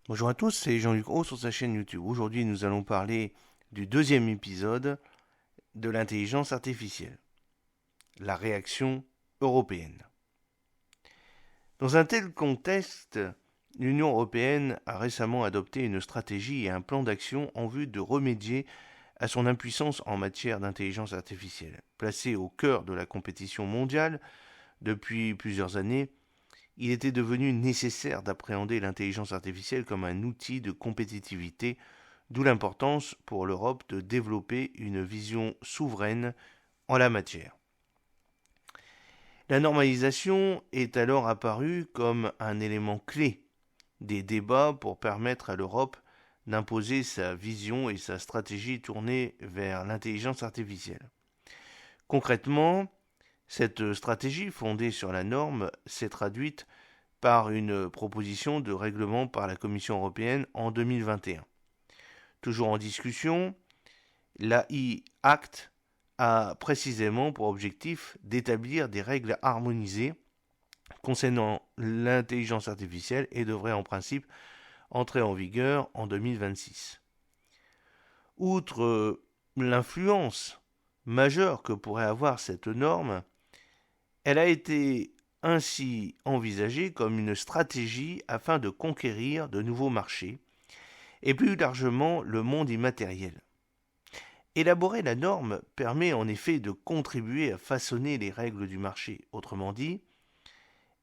Bonjour à tous, c'est Jean-Luc Roux sur sa chaîne YouTube. Aujourd'hui, nous allons parler du deuxième épisode de l'intelligence artificielle, la réaction européenne. Dans un tel contexte, l'Union européenne a récemment adopté une stratégie et un plan d'action en vue de remédier à son impuissance en matière d'intelligence artificielle. Placée au cœur de la compétition mondiale depuis plusieurs années, il était devenu nécessaire d'appréhender l'intelligence artificielle comme un outil de compétitivité, d'où l'importance pour l'Europe de développer une vision souveraine en la matière. La normalisation est alors apparue comme un élément clé des débats pour permettre à l'Europe d'imposer sa vision et sa stratégie tournée vers l'intelligence artificielle. Concrètement, cette stratégie fondée sur la norme s'est traduite par une proposition de règlement par la Commission européenne en 2021. Toujours en discussion, l'AI Act a précisément pour objectif d'établir des règles harmonisées concernant l'intelligence artificielle et devrait en principe entrer en vigueur en 2026. Outre l'influence majeure que pourrait avoir cette norme, elle a été ainsi envisagée comme une stratégie afin de conquérir de nouveaux marchés et plus largement le monde immatériel. Élaborer la norme permet en effet de contribuer à façonner les règles du marché. Autrement dit,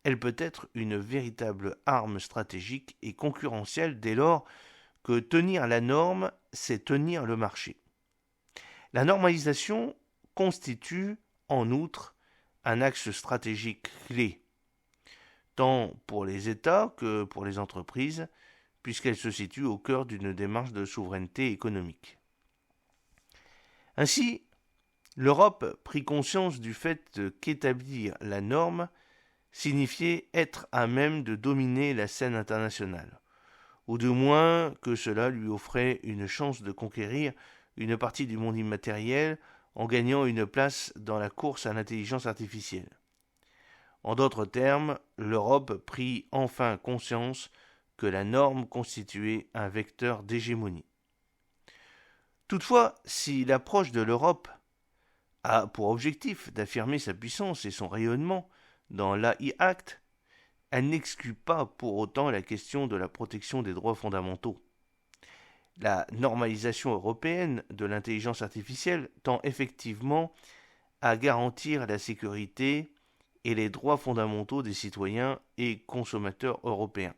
elle peut être une véritable arme stratégique et concurrentielle dès lors que tenir la norme, c'est tenir le marché. La normalisation constitue, en outre, un axe stratégique clé, tant pour les États que pour les entreprises, puisqu'elle se situe au cœur d'une démarche de souveraineté économique. Ainsi, l'Europe prit conscience du fait qu'établir la norme signifiait être à même de dominer la scène internationale, ou du moins que cela lui offrait une chance de conquérir une partie du monde immatériel en gagnant une place dans la course à l'intelligence artificielle. En d'autres termes, l'Europe prit enfin conscience que la norme constituait un vecteur d'hégémonie. Toutefois, si l'approche de l'Europe a pour objectif d'affirmer sa puissance et son rayonnement dans l'AI Act, elle n'exclut pas pour autant la question de la protection des droits fondamentaux. La normalisation européenne de l'intelligence artificielle tend effectivement à garantir la sécurité et les droits fondamentaux des citoyens et consommateurs européens.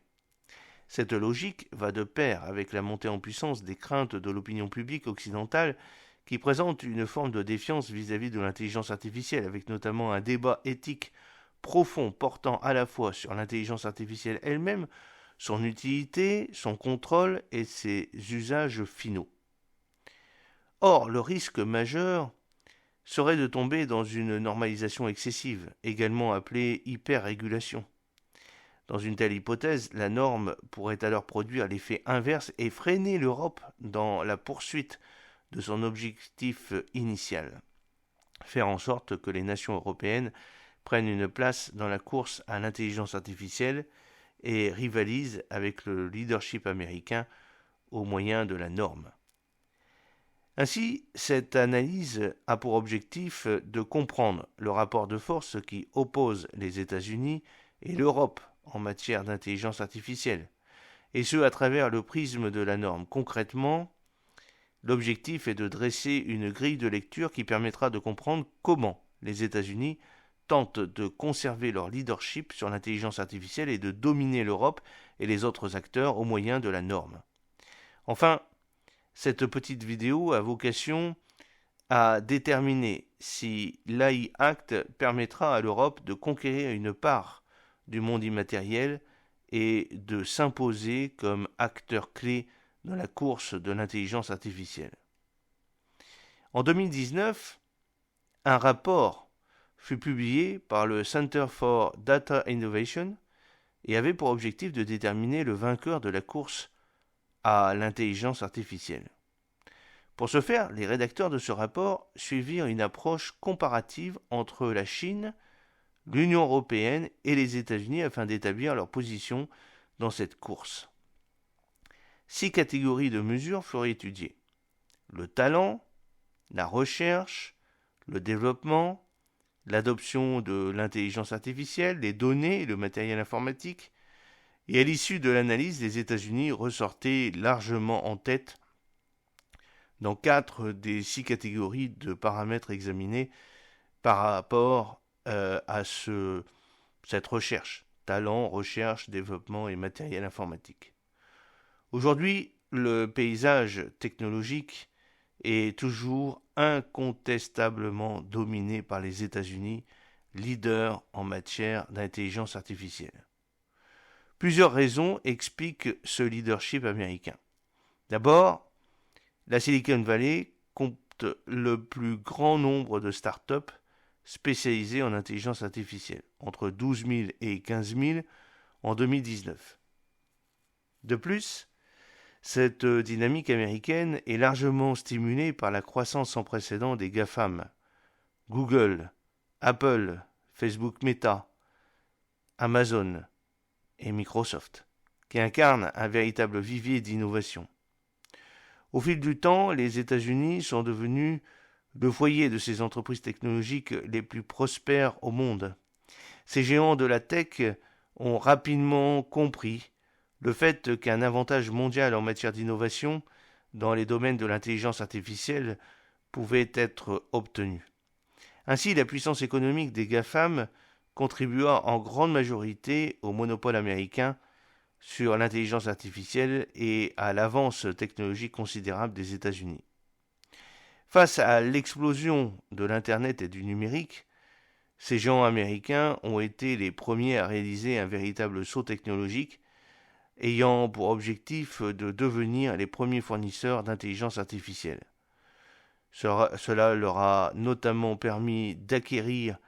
Cette logique va de pair avec la montée en puissance des craintes de l'opinion publique occidentale qui présente une forme de défiance vis-à-vis de l'intelligence artificielle, avec notamment un débat éthique profond portant à la fois sur l'intelligence artificielle elle-même, son utilité, son contrôle et ses usages finaux. Or, le risque majeur serait de tomber dans une normalisation excessive, également appelée hyper-régulation. Dans une telle hypothèse, la norme pourrait alors produire l'effet inverse et freiner l'Europe dans la poursuite de son objectif initial, faire en sorte que les nations européennes prennent une place dans la course à l'intelligence artificielle et rivalisent avec le leadership américain au moyen de la norme. Ainsi, cette analyse a pour objectif de comprendre le rapport de force qui oppose les États-Unis et l'Europe en matière d'intelligence artificielle, et ce à travers le prisme de la norme. Concrètement, l'objectif est de dresser une grille de lecture qui permettra de comprendre comment les États-Unis tentent de conserver leur leadership sur l'intelligence artificielle et de dominer l'Europe et les autres acteurs au moyen de la norme. Enfin, cette petite vidéo a vocation à déterminer si l'AI Act permettra à l'Europe de conquérir une part du monde immatériel et de s'imposer comme acteur clé dans la course de l'intelligence artificielle. En 2019, un rapport fut publié par le Center for Data Innovation et avait pour objectif de déterminer le vainqueur de la course à l'intelligence artificielle. Pour ce faire, les rédacteurs de ce rapport suivirent une approche comparative entre la Chine, l'Union européenne et les États-Unis afin d'établir leur position dans cette course. 6 catégories de mesures furent étudiées. Le talent, la recherche, le développement, l'adoption de l'intelligence artificielle, les données et le matériel informatique. Et à l'issue de l'analyse, les États-Unis ressortaient largement en tête dans 4 des 6 catégories de paramètres examinés par rapport à cette recherche. Talent, recherche, développement et matériel informatique. Aujourd'hui, le paysage technologique est toujours incontestablement dominé par les États-Unis, leaders en matière d'intelligence artificielle. Plusieurs raisons expliquent ce leadership américain. D'abord, la Silicon Valley compte le plus grand nombre de startups spécialisées en intelligence artificielle, entre 12 000 et 15 000 en 2019. De plus, cette dynamique américaine est largement stimulée par la croissance sans précédent des GAFAM, Google, Apple, Facebook Meta, Amazon et Microsoft, qui incarnent un véritable vivier d'innovation. Au fil du temps, les États-Unis sont devenus le foyer de ces entreprises technologiques les plus prospères au monde. Ces géants de la tech ont rapidement compris le fait qu'un avantage mondial en matière d'innovation dans les domaines de l'intelligence artificielle pouvait être obtenu. Ainsi, la puissance économique des GAFAM contribua en grande majorité au monopole américain sur l'intelligence artificielle et à l'avance technologique considérable des États-Unis. Face à l'explosion de l'Internet et du numérique, ces géants américains ont été les premiers à réaliser un véritable saut technologique, ayant pour objectif de devenir les premiers fournisseurs d'intelligence artificielle. Cela leur a notamment permis d'acquérir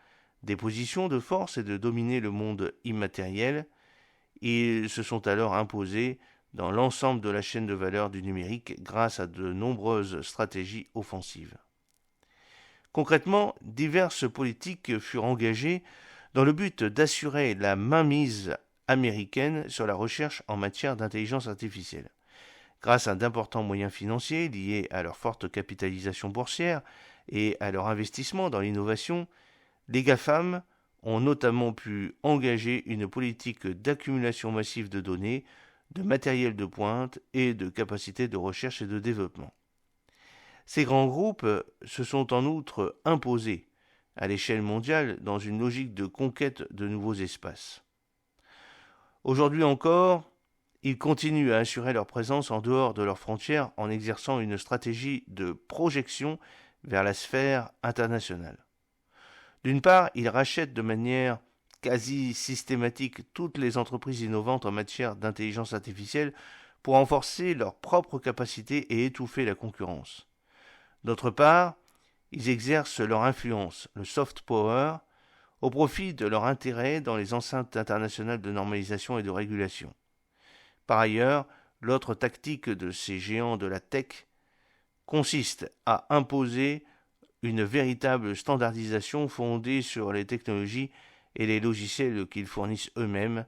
des positions de force et de dominer le monde immatériel. Ils se sont alors imposés dans l'ensemble de la chaîne de valeur du numérique grâce à de nombreuses stratégies offensives. Concrètement, diverses politiques furent engagées dans le but d'assurer la mainmise américaine sur la recherche en matière d'intelligence artificielle. Grâce à d'importants moyens financiers liés à leur forte capitalisation boursière et à leur investissement dans l'innovation, les GAFAM ont notamment pu engager une politique d'accumulation massive de données, de matériel de pointe et de capacités de recherche et de développement. Ces grands groupes se sont en outre imposés à l'échelle mondiale dans une logique de conquête de nouveaux espaces. Aujourd'hui encore, ils continuent à assurer leur présence en dehors de leurs frontières en exerçant une stratégie de projection vers la sphère internationale. D'une part, ils rachètent de manière quasi systématique toutes les entreprises innovantes en matière d'intelligence artificielle pour renforcer leurs propres capacités et étouffer la concurrence. D'autre part, ils exercent leur influence, le soft power, au profit de leur intérêt dans les enceintes internationales de normalisation et de régulation. Par ailleurs, l'autre tactique de ces géants de la tech consiste à imposer une véritable standardisation fondée sur les technologies et les logiciels qu'ils fournissent eux-mêmes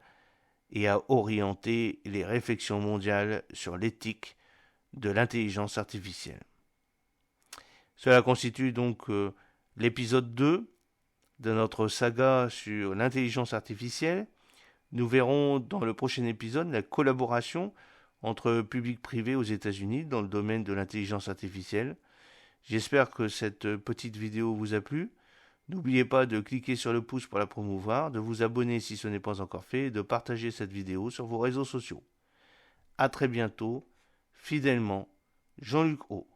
et à orienter les réflexions mondiales sur l'éthique de l'intelligence artificielle. Cela constitue donc l'épisode 2 de notre saga sur l'intelligence artificielle. Nous verrons dans le prochain épisode la collaboration entre public-privé aux États-Unis dans le domaine de l'intelligence artificielle. J'espère que cette petite vidéo vous a plu. N'oubliez pas de cliquer sur le pouce pour la promouvoir, de vous abonner si ce n'est pas encore fait et de partager cette vidéo sur vos réseaux sociaux. A très bientôt, fidèlement, Jean-Luc O.